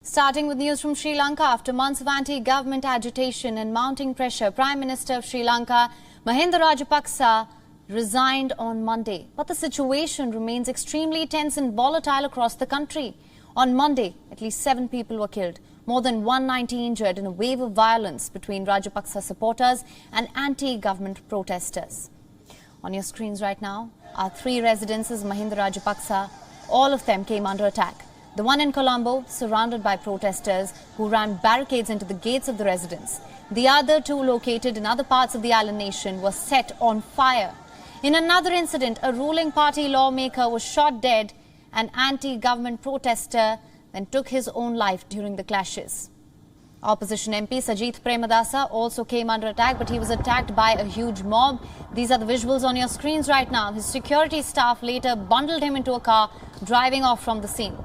Starting with news from Sri Lanka, after months of anti-government agitation and mounting pressure, Prime Minister of Sri Lanka, Mahinda Rajapaksa, resigned on Monday. But the situation remains extremely tense and volatile across the country. On Monday, at least 7 people were killed, more than 190 injured in a wave of violence between Rajapaksa supporters and anti-government protesters. On your screens right now are 3 residences of Mahinda Rajapaksa. All of them came under attack. The one in Colombo, surrounded by protesters who ran barricades into the gates of the residence. The other 2 located in other parts of the island nation were set on fire. In another incident, a ruling party lawmaker was shot dead. An anti-government protester then took his own life during the clashes. Opposition MP Sajith Premadasa also came under attack, but he was attacked by a huge mob. These are the visuals on your screens right now. His security staff later bundled him into a car, driving off from the scene.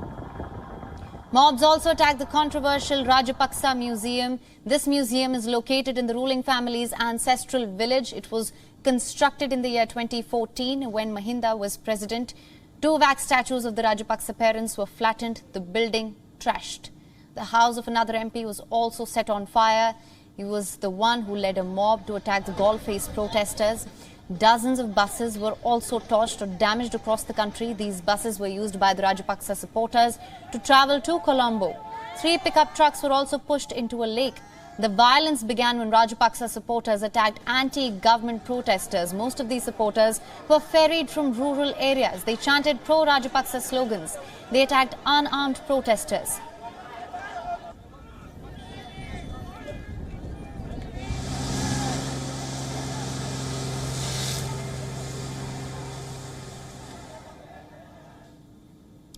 Mobs also attacked the controversial Rajapaksa Museum. This museum is located in the ruling family's ancestral village. It was constructed in the year 2014 when Mahinda was president. 2 wax statues of the Rajapaksa parents were flattened, the building trashed. The house of another MP was also set on fire. He was the one who led a mob to attack the Galle-faced protesters. Dozens of buses were also torched or damaged across the country. These buses were used by the Rajapaksa supporters to travel to Colombo. 3 pickup trucks were also pushed into a lake. The violence began when Rajapaksa supporters attacked anti-government protesters. Most of these supporters were ferried from rural areas. They chanted pro-Rajapaksa slogans. They attacked unarmed protesters.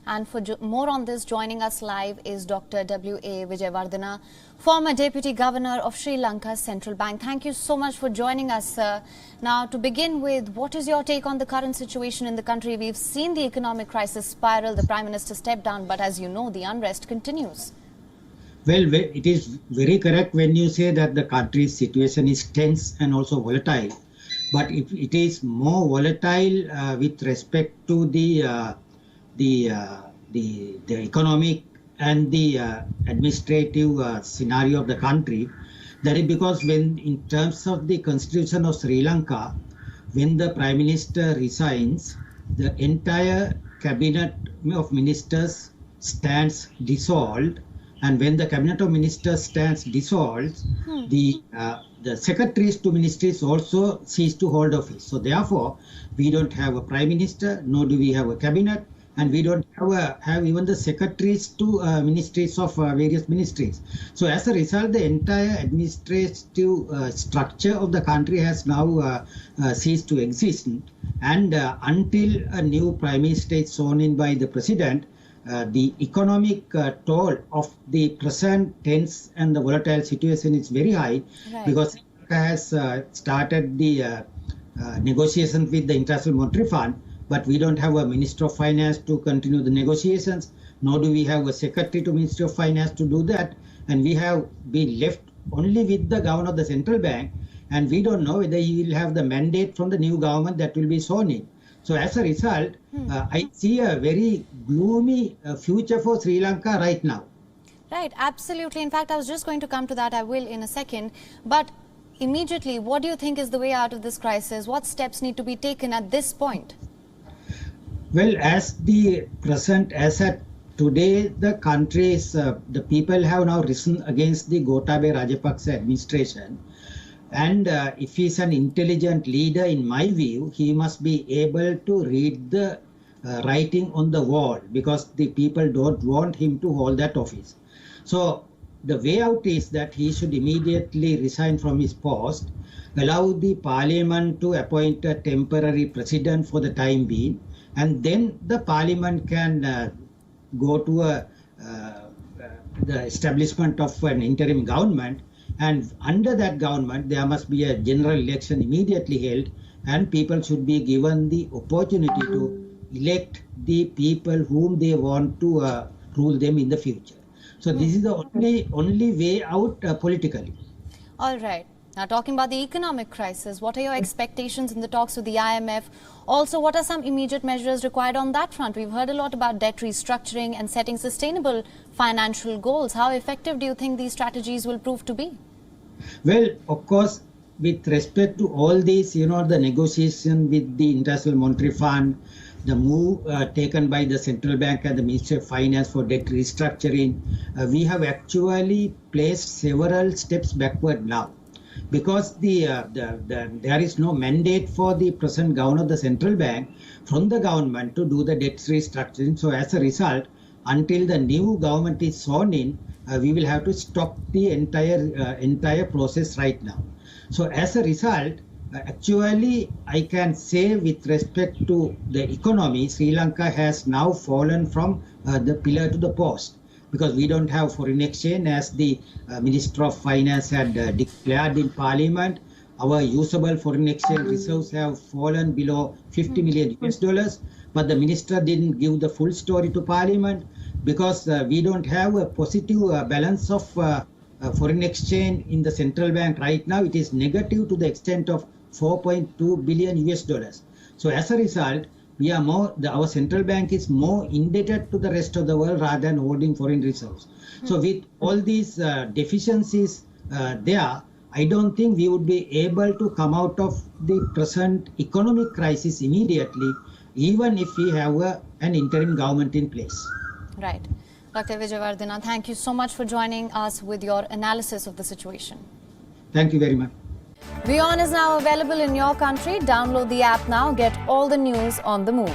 And for more on this, joining us live is Dr. WA Wijewardena, former Deputy Governor of Sri Lanka's Central Bank. Thank you so much for joining us, sir. Now, to begin with, what is your take on the current situation in the country? We've seen the economic crisis spiral. The Prime Minister stepped down, but as you know, the unrest continues. Well, it is very correct when you say that the country's situation is tense and also volatile. But it is more volatile with respect to the economic and the administrative scenario of the country. That is because when, in terms of the constitution of Sri Lanka, when the Prime Minister resigns, the entire cabinet of ministers stands dissolved, and when the cabinet of ministers stands dissolved, the secretaries to ministries also cease to hold office. So therefore, we don't have a Prime Minister, nor do we have a cabinet, and we don't have even the secretaries to ministries of various ministries. So as a result, the entire administrative structure of the country has now ceased to exist. And until a new prime minister is sworn in by the president, the economic toll of the present tense and the volatile situation is very high, because it has started the negotiations with the International Monetary Fund. But we don't have a Minister of Finance to continue the negotiations, nor do we have a Secretary to Ministry of Finance to do that. And we have been left only with the Governor of the Central Bank, and we don't know whether he will have the mandate from the new government that will be sworn in. So as a result, I see a very gloomy future for Sri Lanka right now. Right, absolutely. In fact, I was just going to come to that. I will in a second. But immediately, what do you think is the way out of this crisis? What steps need to be taken at this point? Well, as the present, as at today, the countries, the people have now risen against the Gotabaya Rajapaksa administration. And if he's an intelligent leader, in my view, he must be able to read the writing on the wall, because the people don't want him to hold that office. So the way out is that he should immediately resign from his post, allow the parliament to appoint a temporary president for the time being, and then the parliament can go to the establishment of an interim government, and under that government there must be a general election immediately held, and people should be given the opportunity to elect the people whom they want to rule them in the future. So this is the only way out politically. All right. Now, talking about the economic crisis, what are your expectations in the talks with the IMF? Also, what are some immediate measures required on that front? We've heard a lot about debt restructuring and setting sustainable financial goals. How effective do you think these strategies will prove to be? Well, of course, with respect to all these, the negotiation with the International Monetary Fund, the move taken by the Central Bank and the Ministry of Finance for debt restructuring, we have actually placed several steps backward now. Because there is no mandate for the present governor of the central bank from the government to do the debt restructuring. So as a result, until the new government is sworn in, we will have to stop the entire process right now. So as a result, actually, I can say with respect to the economy, Sri Lanka has now fallen from the pillar to the post. Because we don't have foreign exchange, as the Minister of Finance had declared in Parliament. Our usable foreign exchange reserves have fallen below 50 million US dollars, but the Minister didn't give the full story to Parliament because we don't have a positive balance of foreign exchange in the central bank right now. It is negative to the extent of 4.2 billion US dollars. So as a result, we are our central bank is more indebted to the rest of the world rather than holding foreign reserves. So with all these deficiencies there, I don't think we would be able to come out of the present economic crisis immediately, even if we have an interim government in place. Right. Dr. Wijewardena, thank you so much for joining us with your analysis of the situation. Thank you very much. WION is now available in your country. Download the app now. Get all the news on the move.